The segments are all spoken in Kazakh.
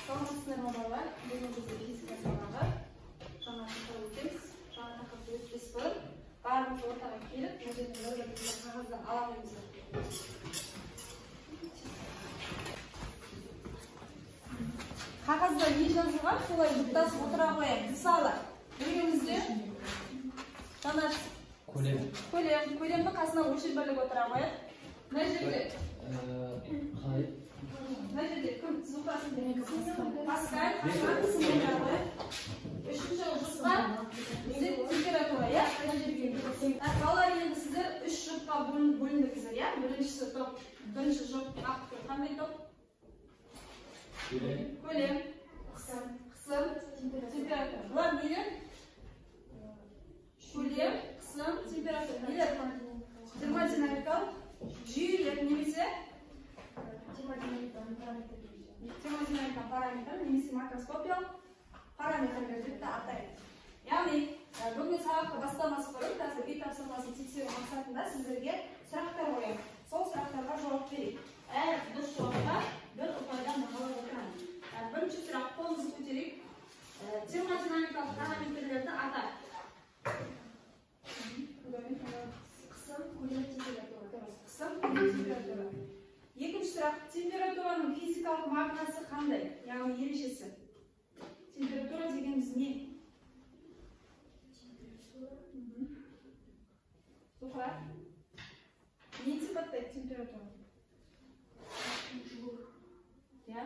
Саламатсыздар ма балалар? Бүгін бізде физика сабағы. Жаңа тақырып өтеміз. Жаңа тақырыпты өтпес бұрын барлығымыз ортаға келіп, бұл жерден бір-бірімізді қағазды ала қойыңыз. Қағазда не жазылған, солай жұптасып отыра қояйық. Мысалы, біреуімізде жаңа көлемді қасына өлшем бірлік отыра қояйық. Мына жерде кім звукасын Паскаль, үшінші жұпқа бізде температура, иә? Балалар, енді сіздер үш жұпқа бөліндіңіздер, иә? Бірінші жұп қандай топ? Көлем, қысым, температура. Бұлар нелер? Көлем, қысым, температура. Нелер? Термодинамикалық жүйелер немесе термодинамикалық параметр немесе макроскопиялық параметрлер деп атайды. Яғни, бүгінгі сабаққа бастамас бұрын қазір үй тапсырмасын тексеру мақсатында сіздерге сұрақтар қоямын. Сол сұрақтарға жауап берейік. Әр дұрыс жауапқа бір ұпайдан бағалап отырамын. Бірінші сұрақ, қолыңызды көтерейік. Термодинамикалық параметрлерді атайды. Қысым, көлем, температура. Қысым, көлем, температура. Екінші сұрақ, температураның физикалық мағынасы қандай? Яғни ережесі. Температура дегеніміз не? Сұхра. Не сипаттайды температура? Я?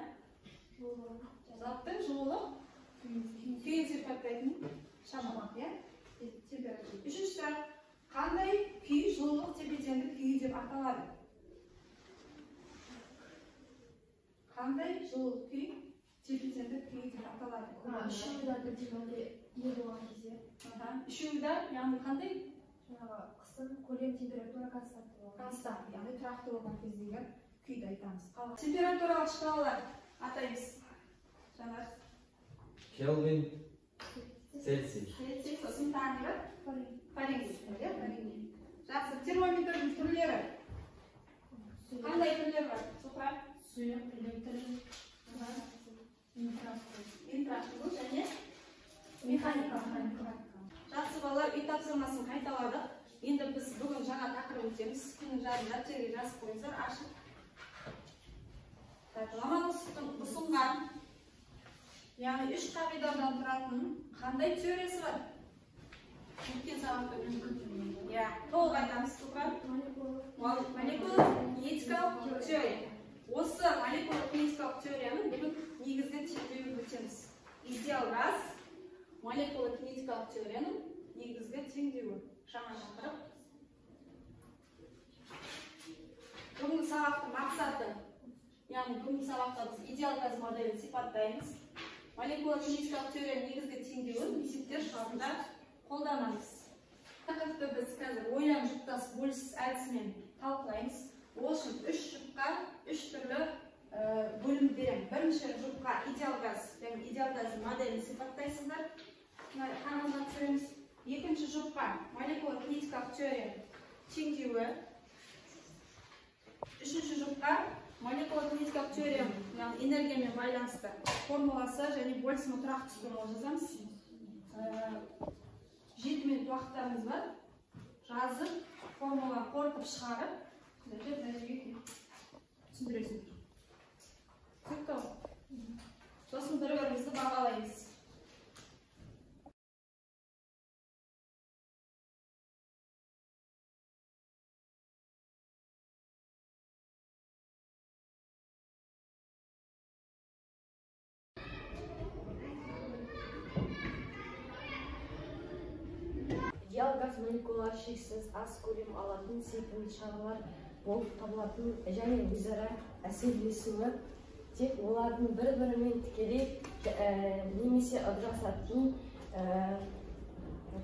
Заттың жылылық күйін сипаттайтын шамалақ, я? Температура. Үшінші сұрақ, қандай күй жылылық тепе-теңдік күйі деп аталады? Қандай жылылық күй тепе-теңдік күйі деп аталады? Үшеудің температурасы не болған кезде? Үшеудің, яғни қандай? Қысым, көлем, температура констант. Констант, яғни тұрақты болған кездегі күйді айтамыз. Температуралық шкалалар атаймыз. Жанар. Келвин, Цельсий. Сосын тағы бір? Фаренгейт. Жақсы, термометрдің түрлері. Қандай түрлері бар? Сұхра? Сұйық, электр, инфрақызыл және механикалық. Жақсы балалар, үй тапсырмасын қайталадық. Енді біз бүгін жаңа тақырып өтеміз. Күннің жарын дәптерге жазып қойыңыздар, ашып. Ломоносовтың ұсынған, яғни үш қағидадан тұратын қандай теориясы бар? Өткен сабақта толық айтамыз. Молекула-кинетикалық теория. Осы молекула-кинетикалық теорияның бүгін негізгі теңдеуін өтеміз. Идеал газ молекула-кинетикалық теорияның негізгі теңдеуі. Жаңа тақырып. Бүгінгі сабақтың мақсаты, яғни бүгінгі сабақта біз идеал газ моделін сипаттаймыз. Молекула-кинетикалық теорияның негізгі теңдеуін есептер шығарында қолданамыз. Тақырыпты біз қазір ойлан жұптас бөліс әдісімен талқылаймыз. Ол үшін үш жұпқа үш түрлі бөлім беремін. Бірінші жұпқа идеал газ моделін сипаттайсыздар. Қанымызға түсіреміз. Екінші жұпқа молекула-кинетикалық теорияның теңдеуі. Үшінші жұпқа молекула-кинетикалық теорияның энергиямен байланысты формуласы және бөлісінің тұрақты туралы жазамыз. 7 минут уақыттарымыз бар. Жазып, формуланы қорытып шығарып, түсіндіресіздер. Түсінікті. Сосын бір-бірімізді бағалаймыз. Идеал газ молекулалар шексіз аз көлем алатын серпімді шағылар болып табылатын және өзара әсерлесуі тек олардың бір-бірімен тікелей немесе ыдырасатын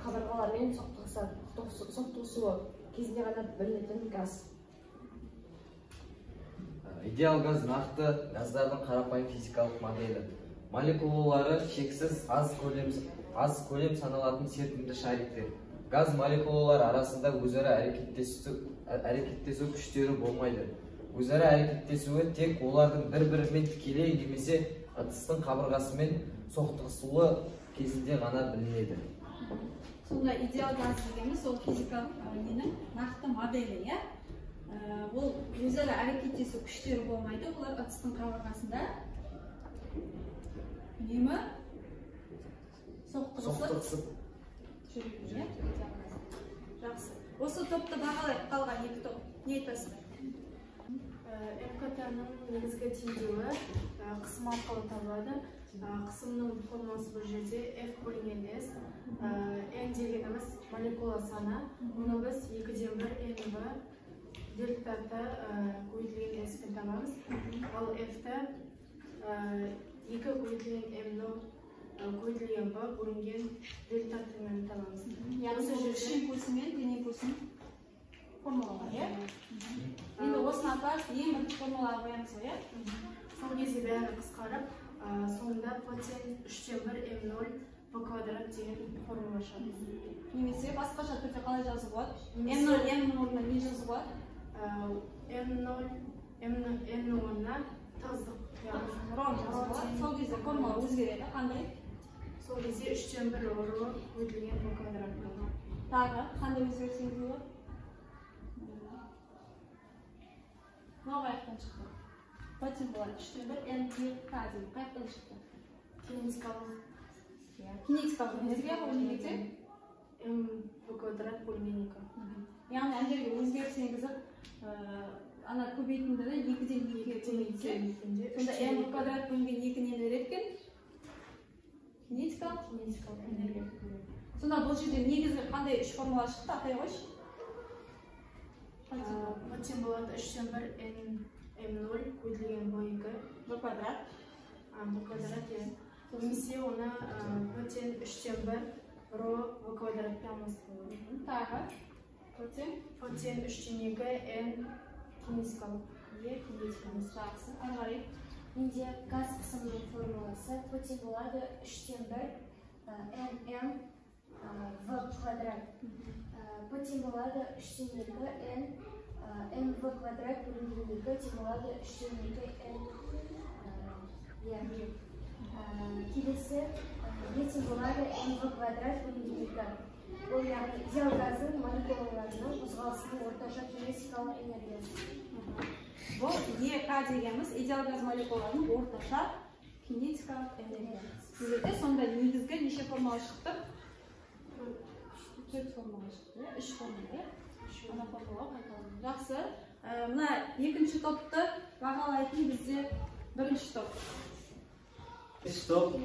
қабырғалармен соқтығысуы кезінде ғана білінетін газ. Идеал газ нақты газдардың қарапайым физикалық моделі. Молекулалары шексіз аз көлем саналатын серпімді шариктер. Газ молекулалары арасында өзара әрекеттесу күштері болмайды. Өзара әрекеттесуі тек олардың бір-бірімен тікелей немесе ыдыстың қабырғасы мен соқтығысуы кезінде ғана білінеді. Сонда идеал газ дегеніміз ол физикалық ненің нақты моделі, иә? Ол өзара әрекеттесу күштері болмайды, олар ыдыстың қабырғасында үнемі соқтығысып жүреді, иә? Жақсы. Осы топты бағалайық, қалған екі топ. Не айтасыздар? МКТ-ның негізгі теңдеуі қысым арқылы табылады. Қысымның формуласы бұл жерде F бөлінген S. N дегеніміз молекула саны. Оны біз 2-ден 1 NV дельтаты көбейтілген S пен табамыз. Ал F-ті 2 көбейтілген M0 көбейтілген B бөлінген дельтатымен табамыз. Яғни күш импульсы мен дене импульсын формулалар, иә? Енді осыны апарып ең бірінші формулаға қоямыз ғой, иә? Сол кезде бәрі қысқарып, соңында потен 3-ден 1 M0 P квадрат деген формула шығады. Немесе басқаша түрде қалай жазып болады? M0 M-нің орнына не жазып болады? M-нің орнына тығыздық. Ром жазып болады. Сол кезде формула өзгереді. Қандай? Сол кезде 3-ден 1 ұры көбейтілген P квадрат болады. Тағы қандай өзгерсеңіз болады? Мынау қаяқтан шықты? Потен болады. 3-ден 1 N P K дейді. Қаяқтан шықты? Кинетикалық энергия бұл немесе? M P квадрат бөлінген 2. Яғни әндерге өзгеріс енгізіп, ана көбейтіндіні 2-ден 2-ге көбейтсе, сонда M P квадрат бөлінген 2 нені береді екен? Кинетикалық энергия. Сонда бұл жерде негізгі қандай үш формула шықты? Атай қойшы. Потен болады 3-ден 1 M0 көбейтілген B2 квадрат. B квадрат, иә. Немесе оны потен 3-ден 1 ро V квадратты алмастыру. Тағы потен 3-ден 2 N кинетикалық. Кинетикалық. Жақсы. Ары Менде газ қысымының формуласы потен болады 3-ден 1 NM V квадрат. Потен болады 3-ден 2 N MV квадрат бөлінген 2 потен болады 3-ден 2 N. Келесі потен болады MV квадрат бөлінген 2. Бұл яғни идеал газдың молекулаларының қозғалысының орташа кинетикалық энергиясы. Бұл ЕК дегеніміз идеал газ молекулаларының орташа кинетикалық энергиясы. Бізде сонда негізгі неше формула шықты? 4 формула шықты, 3 формула. Ана формула қайталанды. Жақсы. Мына екінші топты бағалайтын бізде бірінші топ. Үш топ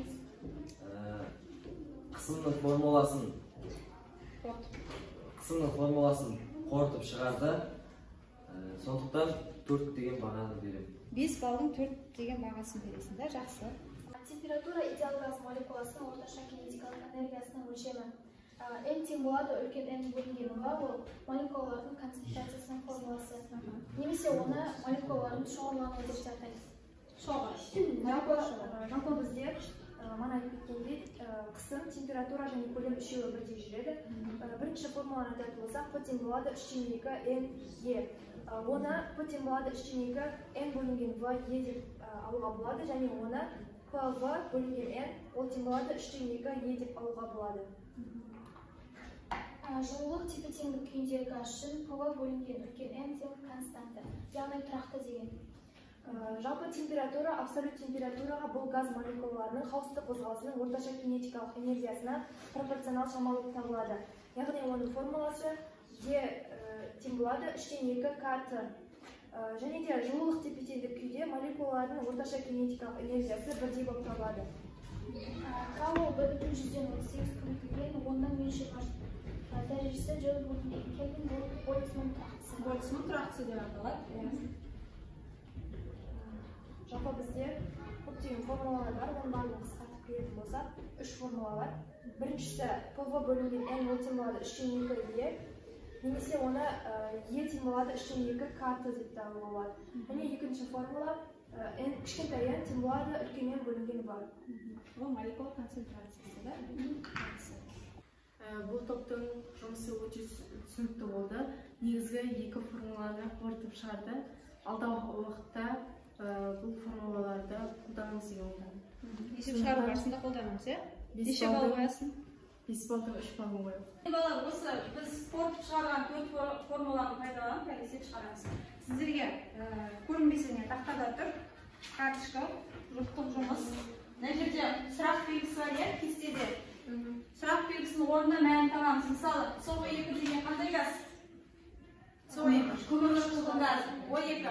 қысымның формуласын қорытып шығарды. Сондықтан 4 деген бағаны беремін. 5 балдың 4 деген бағасын бересің да, жақсы. Температура идеал газ молекуласының орташа кинетикалық энергиясының өлшемі. N тең болады үлкен N бөлінген V, ол молекулалардың концентрациясының формуласы. Немесе оны молекулалардың шоғырлануы деп атаймыз. Жалпы бізде мана айтып кеткендей қысым, температура және көлем үшеуі бірдей жүреді. Бірінші формуланы айтатын болсақ, потен болады 3-ден 2 N E. Оны потен болады 3-ден 2 N бөлінген V E деп алуға болады, және оны PV бөлінген N, ол тең болады 3-ден 2 E деп алуға болады. Жылулық тепе-теңдік күйіндегі газ үшін PV бөлінген үлкен N тең константа, яғни тұрақты деген. Жалпы температура, абсолют температураға бұл газ молекулаларының қауіпсіздік қозғалысының орташа кинетикалық энергиясына пропорционал шамалы болып табылады. Яғни оның формуласы E тең болады 3-ден 2 KT. Және де жылулық тепе-теңдік күйде молекулалардың орташа кинетикалық энергиясы бірдей болып табылады. K ол 1/138 көбейтілген 10-нан меншік дәрежесі жыл бүтін Кельвин болып Больцман тұрақтысы. Больцман тұрақтысы деп аталады. Жалпы бізде көптеген формулалар бар, оның барлығын қысқартып беретін болсақ, 3 формула бар. Біріншісі PV бөлінген N ол тең болады 3-ден 2 E, немесе оны E тең болады 3-ден 2 KT деп алуға болады. Және екінші формула N кішкентай N тең болады үлкен N бөлінген бар. Ол молекула концентрациясы да? Бұл топтың жұмысы өте түсінікті болды. Негізгі екі формуланы қорытып шығарды. Алдағы уақытта бұл формулаларды қолдануымыз керек. шығару барысында қолданамыз, иә? Неше балл қоясың? 5 баллдан 3 балл қоямын. Балалар, осы біз қорытып шығарған 4 формуланы пайдаланып, есеп шығарамыз. Сіздерге көрінбесіне тақтада тұр, карточка, жұптық жұмыс. Мына жерде сұрақ белгісі бар, иә, кестеде. Сұрақ белгісінің орнына мәнін табамыз. Мысалы, СО2 деген қандай газ? СО2 көмірлік қышқылдар, O2.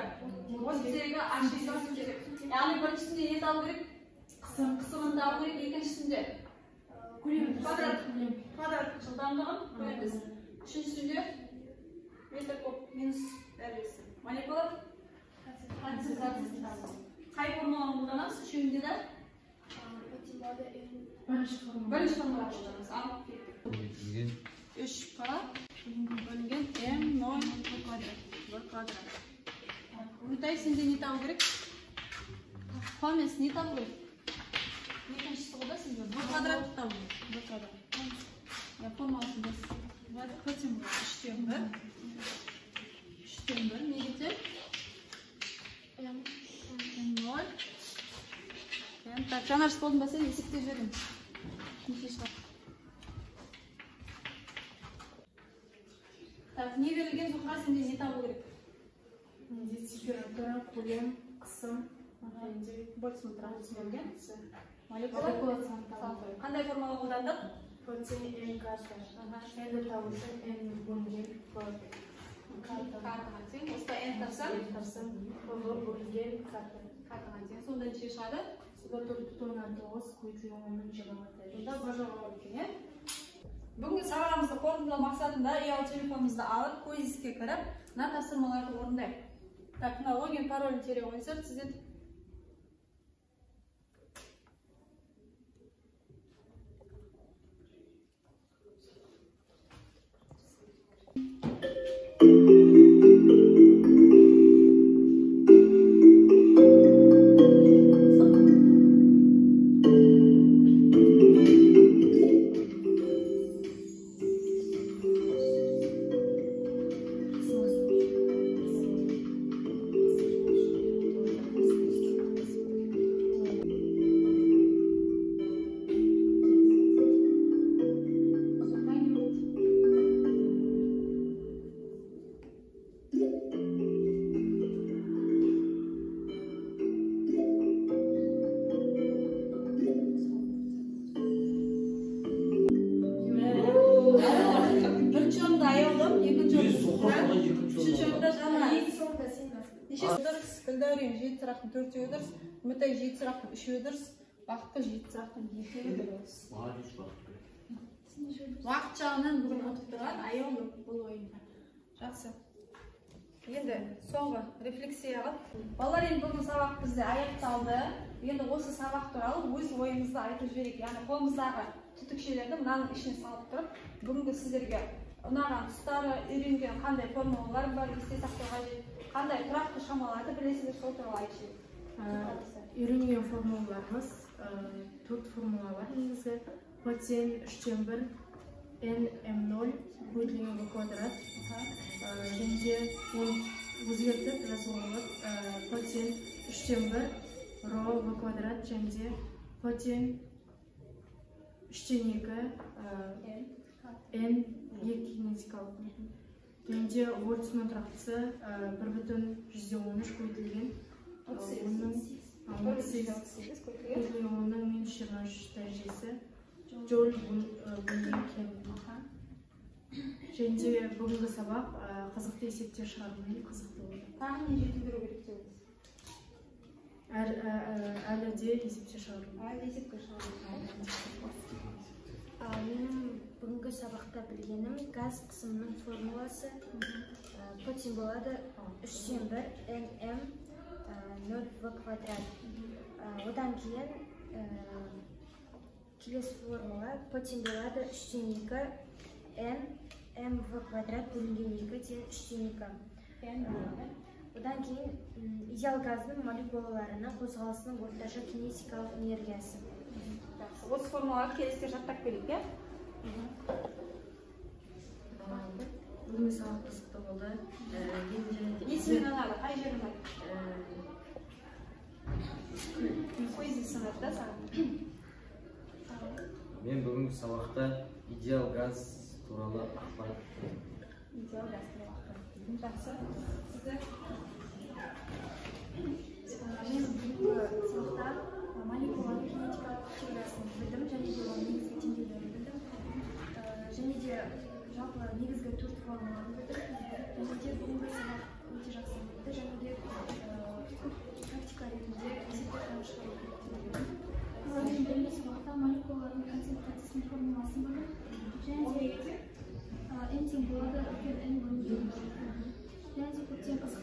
Осы жерге H2 керек. Яғни біріншісінде не табу керек? Қысымын табу керек, екіншісінде квадрат жылдамдығын көреміз. Үшіншісінде метр куб минус дәрежесі. Молекула концентрациясын табамыз. Қай формуланы қолданамыз? Үшеуінде де бірінші формула қолданамыз. Алып кеттік. 3К бөлінген М0 квадрат. Үмітай, сенде не табу керек? Қомес не табу керек? Екіншісі қолда сізде В квадрат табу. В квадрат. Формуласын біз көтем болады. 3-тен 1. Не кетеді? М0. Так, жанаршы болдың ба сен есептеп жібердім. Неше шығар? Так, не берілген жоққа сенде не табу керек? Температура, көлем, қысым, Болсмонтран молекула қандай формула қолдандық? Потен М карта. Н табу үшін Н бөлінген картаға тең. Осыда Н тапсаң, бөлінген карта. Картаға тең. Сонда неше шығады? Суда 4,9 көйтілуінің жыламаты. Сонда бір жоғары екен, иә? Бүгінгі сабағымызды қорытындылау мақсатында ұялы телефонымызды алып, көзіске кіріп, мына тапсырмаларды орындайық. Так, мына логин паролін тере ойынсыр, сізден төртеуі дұрыс, Үмітай 7 сұрақтың 3-еуі дұрыс, Бақытгүл 7 сұрақтың 2-еуі дұрыс. Уақыт жағынан бүгін ұтып тұрған аяулы бұл ойынға. Жақсы. Енді соңғы рефлексия қылып. Балалар, енді бүгін сабақ бізде аяқталды. Енді осы сабақ туралы өз ойымызды айтып жіберейік. Яғни қолымыздағы түтікшелерді мынаның ішіне салып тұрып, бүгінгі сіздерге ұнаған тұстары, үйренген қандай формулалар бар, есте сақтау қажет, қандай тұрақты шамаларды білесіздер, сол туралы айтып үйренген формулаларымыз 4 формула бар негізі. Потен 3-тен 1, Н-М0 көйтілген В квадрат. Және өзгертіп жазуға потен 3-тен 1, Ро В квадрат, және потен 3-тен 2, Н кинетикалық. Және Вольцман тұрақтысы 1,13 көйтілген. Оның минус 23 дәрежесі. Жол бөлінген кемі. Және бүгінгі сабақ қызықты есептер шығарумен қызықты болды. Тағы не жетілдіру керек дейміз? Әлі де есептер шығару. Әлі есептер шығару. Менің бүгінгі сабақта білгенім газ қысымының формуласы потен болады 3-тен 1 Н-М0 В квадрат. Одан кейін келесі формула потен болады 3-тен 2 Н-М В квадрат бөлінген 2 тең 3-тен 2. Одан кейін идеал газдың молекулаларының қозғалысының орташа кинетикалық энергиясы. Осы формулаларды келесіздер жаттап келейік, иә? Бүгінгі сабақ қызықты болды. Есімін ұнады, қай жері ұнады? Көзі сынады да саған. Мен бүгінгі сабақта идеал газ туралы ақпарат бердім. Идеал газ туралы ақпарат бердім. Жақсы. Сіздер? Мен бүгінгі сабақта молекулалық кинетикалық теориясын білдім, және де оның негізгі теңдеулерін білдім. Және де жалпы негізгі төрт формуланы білдім. Және де бүгінгі сабақ өте жақсы өтті, және де практика ретінде есептерден шығару керек деп ойлаймын. Мен бүгінгі сабақта молекулалардың концентрациясының формуласын білдім. Және де n тең болады үлкен n бөлінген. Және де көптен қызық